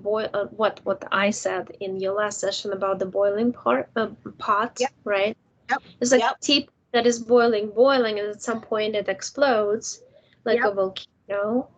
what I said in your last session about the boiling pot, Yep. right? Yep. It's like Yep. a teapot that is boiling, and at some point it explodes like Yep. a volcano.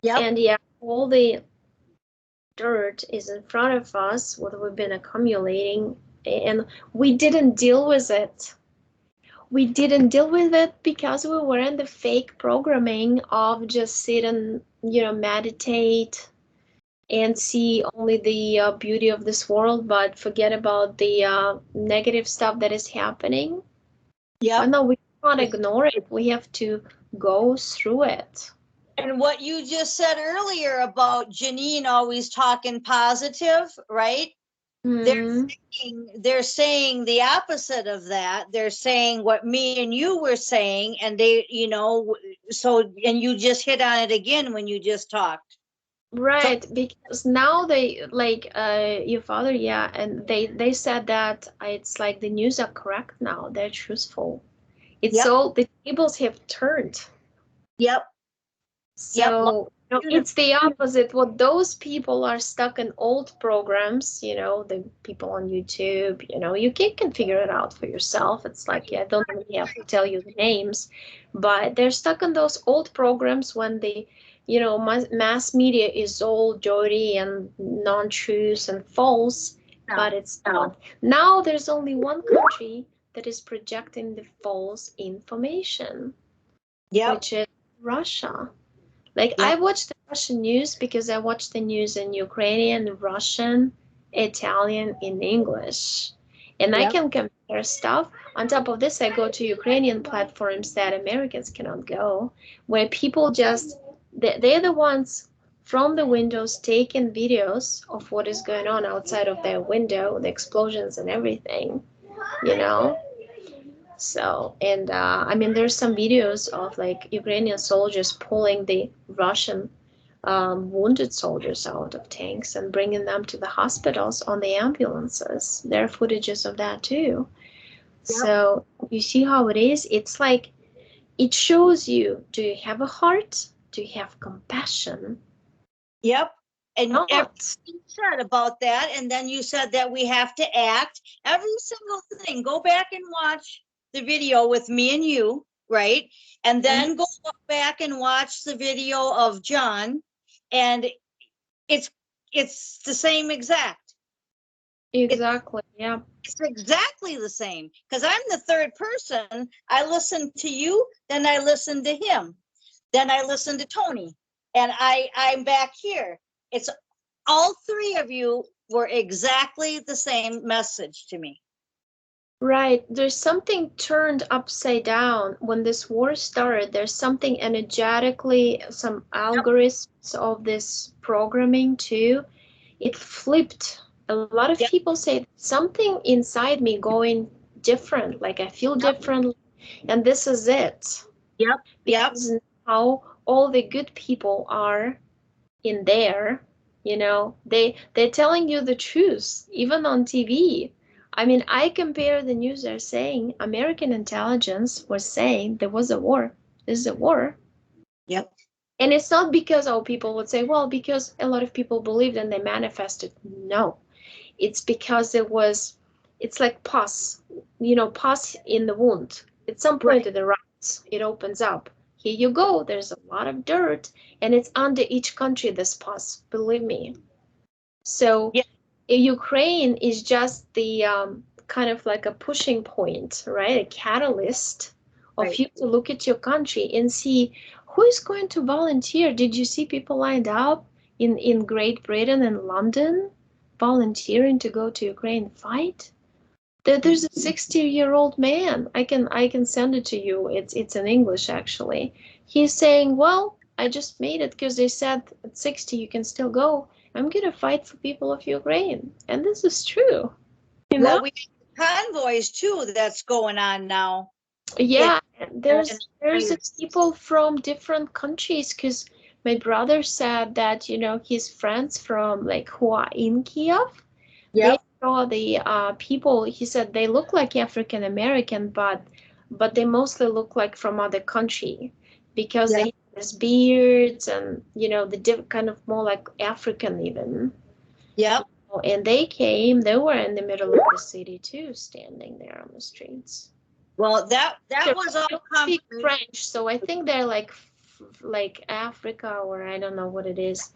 Yep. And yeah, all the dirt is in front of us, what we've been accumulating, and we didn't deal with it. We didn't deal with it because we were in the fake programming of just sit and, meditate and see only the beauty of this world, but forget about the negative stuff that is happening. Yep. But no, we can't ignore it. We have to go through it. And what you just said earlier about Janine always talking positive, right? Mm-hmm. They're saying the opposite of that. They're saying what me and you were saying, and they, so, and you just hit on it again when you just talked. Right, so, because now they like your father, yeah, and they said that it's like the news are correct now. They're truthful. It's yep. all the tables have turned. Yep. So it's the opposite. What those people are stuck in old programs, the people on YouTube, you can figure it out for yourself. It's like, yeah, I don't really have to tell you the names, but they're stuck in those old programs when the, mass media is all dirty and non-truths and false, but it's not. Now there's only one country that is projecting the false information, which is Russia. Like, I watch the Russian news because I watch the news in Ukrainian, Russian, Italian, in English. And I can compare stuff. On top of this, I go to Ukrainian platforms that Americans cannot go, where people just, they're the ones from the windows taking videos of what is going on outside of their window, the explosions and everything, you know? So, and I mean, there's some videos of like Ukrainian soldiers pulling the Russian wounded soldiers out of tanks and bringing them to the hospitals on the ambulances. There are footages of that too. So you see how it is? It's like, it shows you, do you have a heart? Do you have compassion? Yep. And everything you said about that, and then you said that we have to act. Every single thing. Go back and watch the video with me and you, right? And then go back and watch the video of John, and it's the same exact. Exactly, yeah. It's exactly the same, because I'm the third person. I listen to you, then I listen to him, then I listen to Tony, and I'm back here. It's all three of you were exactly the same message to me. Right. There's something turned upside down when this war started. There's something energetically, some algorithms of this programming too. It flipped. A lot of people say something inside me going different, like I feel differently, and this is it. Because now all the good people are in there, they're telling you the truth, even on TV. I mean, I compare the news. They're saying American intelligence was saying there was a war. There's a war. And it's not because people would say, well, because a lot of people believed and they manifested. No, it's because it's like pus, pus in the wound. At some point in the right, it opens up. Here you go. There's a lot of dirt, and it's under each country, this pus, believe me. So Ukraine is just the kind of like a pushing point, right? A catalyst of you to look at your country and see who is going to volunteer. Did you see people lined up in Great Britain and London volunteering to go to Ukraine and fight? There's a 60-year-old man. I can send it to you. It's in English actually. He's saying, well, I just made it because they said at 60 you can still go. I'm gonna fight for people of Ukraine, and this is true. Well, we have convoys too that's going on now. Yeah, there's people from different countries, because my brother said that his friends from like who are in Kiev, they saw the people. He said they look like African American, but they mostly look like from other country, because they have these beards and the kind of more like African even. Yep. And they came, they were in the middle of the city too, standing there on the streets. Well, that They was all don't speak confirmation. French, so I think they're like Africa, or I don't know what it is.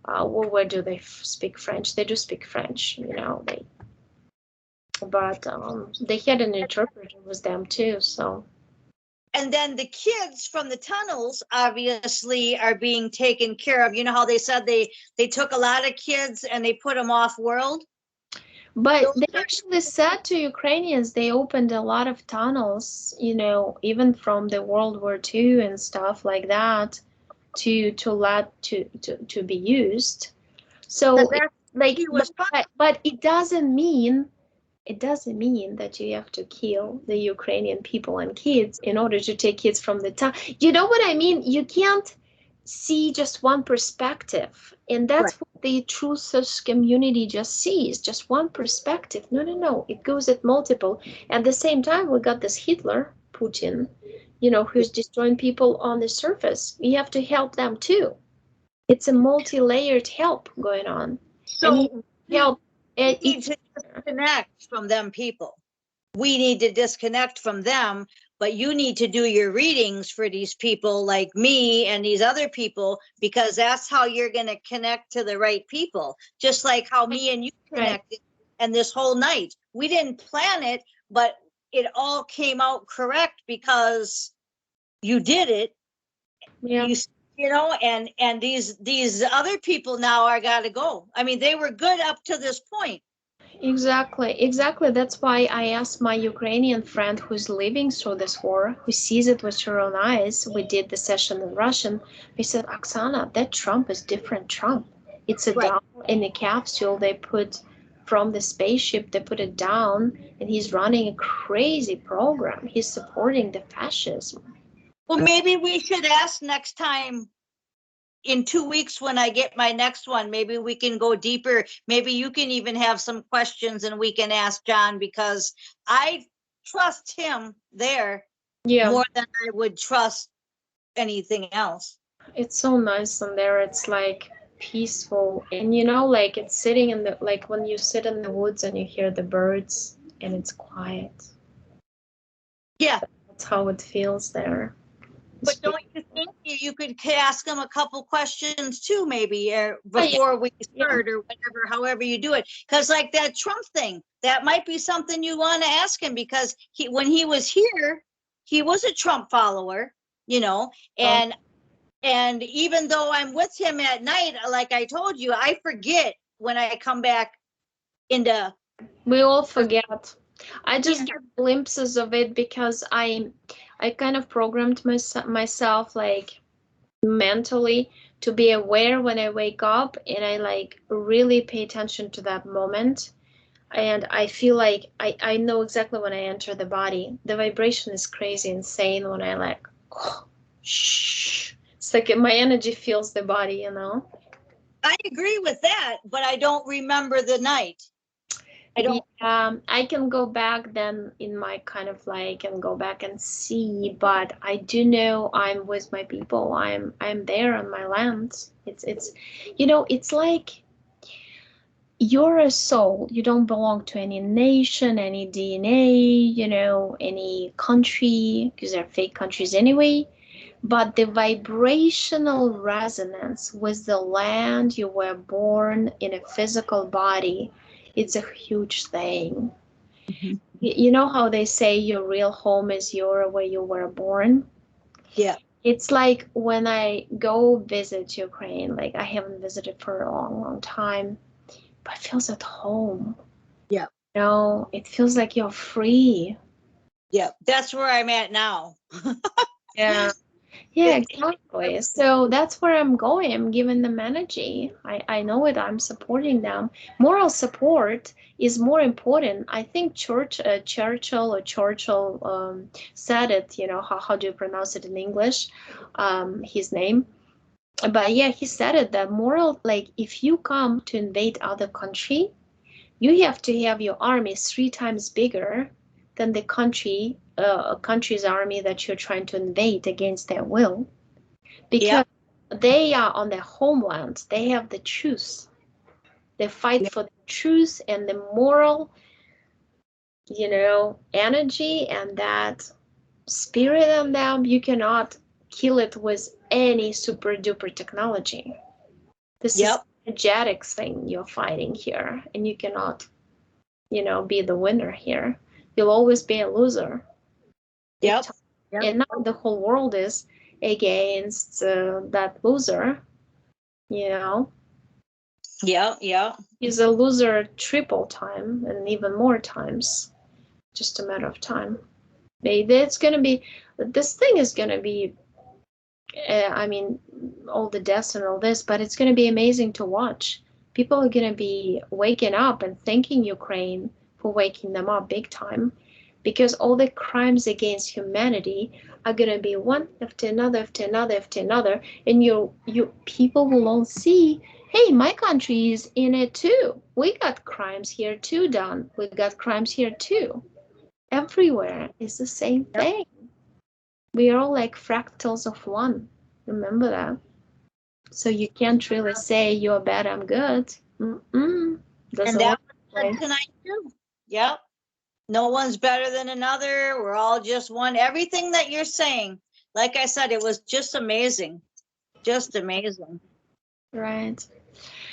Where do they speak French? They do speak French, but they had an interpreter with them too, so. And then the kids from the tunnels obviously are being taken care of. You know how they said they took a lot of kids and they put them off world? But they actually said to Ukrainians they opened a lot of tunnels, even from the World War II and stuff like that, to be used. So like, but it doesn't mean that you have to kill the Ukrainian people and kids in order to take kids from the town. You know what I mean? You can't see just one perspective, and that's Right. what the truth community just sees, just one perspective. No, no, no, it goes at multiple. At the same time, we got this Hitler, Putin, who's destroying people on the surface. We have to help them too. It's a multi-layered help going on, and he So help we need each to other. disconnect from them people. We need to disconnect from them, but you need to do your readings for these people like me and these other people, because that's how you're going to connect to the right people. Just like how me and you Right. connected and this whole night. We didn't plan it, but it all came out correct because you did it. Yeah. And these other people now are got to go. I mean, they were good up to this point. Exactly. That's why I asked my Ukrainian friend who's living through this war, who sees it with her own eyes. We did the session in Russian. We said, Oksana, that Trump is different Trump. It's a Right. doll in a capsule they put from the spaceship, they put it down, and he's running a crazy program. He's supporting the fascism. Well, maybe we should ask next time in 2 weeks when I get my next one. Maybe we can go deeper. Maybe you can even have some questions and we can ask John, because I trust him there Yeah, more than I would trust anything else. it's so nice in there. It's like peaceful. And like it's sitting in like when you sit in the woods and you hear the birds and it's quiet. Yeah. That's how it feels there. But don't you think you could ask him a couple questions too, maybe Oh, yeah. before we Yeah. start, or whatever, however you do it? Because like that Trump thing, that might be something you want to ask him, because when he was here, he was a Trump follower, and even though I'm with him at night, like I told you, I forget when I come back into. We all forget. I just Yeah. get glimpses of it because I kind of programmed myself like mentally to be aware when I wake up, and I like really pay attention to that moment. And I feel like I know exactly when I enter the body. The vibration is crazy insane when I like, oh, shh. It's like my energy feels the body. I agree with that, but I don't remember the night. I don't. I can go back then in my kind of like and go back and see, but I do know I'm with my people. I'm there on my land. It's like you're a soul. You don't belong to any nation, any DNA, any country, because they're fake countries anyway. But the vibrational resonance with the land you were born in a physical body, it's a huge thing. Mhm. You know how they say your real home is where you were born? Yeah. It's like when I go visit Ukraine, like I haven't visited for a long, long time, but it feels at home. Yeah. It feels like you're free. Yeah. That's where I'm at now. Yeah. Yeah, exactly. So that's where I'm going. I'm giving them energy. I know it. I'm supporting them. Moral support is more important. I think Churchill said it. How do you pronounce it in English? His name. But yeah, he said it that moral, like if you come to invade other country, you have to have your army 3 times bigger than the country's army that you're trying to invade against their will, Yeah. because they are on their homeland. They have the truth. They fight for the truth and the moral, energy and that spirit in them. You cannot kill it with any super duper technology. This is Yep. energetic thing you're fighting here, and you cannot, be the winner here. You'll always be a loser. Yep. Yep. And now the whole world is against that loser, you know. Yep. Yep. He's a loser triple time and even more times. Just a matter of time. It's going to be, this thing is going to be, I mean, all the deaths and all this, but it's going to be amazing to watch. People are going to be waking up and thanking Ukraine for waking them up big time, because all the crimes against humanity are going to be one after another after another after another, and you people will all see, hey, my country is in it too. We got crimes here too done. We got crimes here too. Everywhere is the same Yep. thing. We are all like fractals of one. Remember that. So you can't really say you're bad, I'm good. Doesn't And that work was that way. said tonight too. Yep. No one's better than another. We're all just one. Everything that you're saying, like I said, it was just amazing. Just amazing. Right.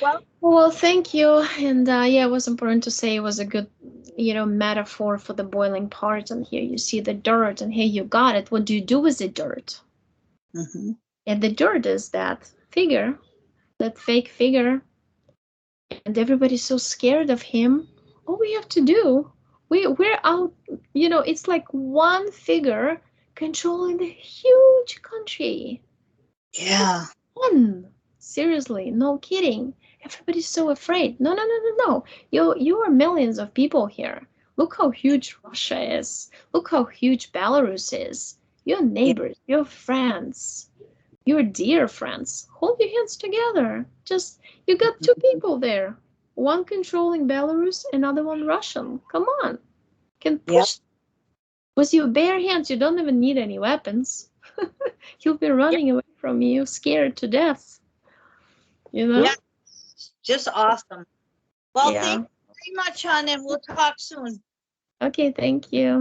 Well, Well, thank you. And yeah, it was important to say it was a good, metaphor for the boiling part. And here you see the dirt, and here you got it. What do you do with the dirt? mm-hmm. And the dirt is that figure, that fake figure, and everybody's so scared of him. All we have to do, we're out. It's like one figure controlling the huge country. Yeah. One. Seriously, no kidding. Everybody's so afraid. No, no, no, no, no. You are millions of people here. Look how huge Russia is. Look how huge Belarus is. Your Yeah. neighbors, your friends, your dear friends. Hold your hands together. Just, you got two people there. One controlling Belarus, another one Russian. Come on. Can Yep. push with your bare hands. You don't even need any weapons. He'll be running away from you, scared to death. Yeah. Just awesome. Well, thank Yeah. you very much, hon, and we'll talk soon. Okay, thank you.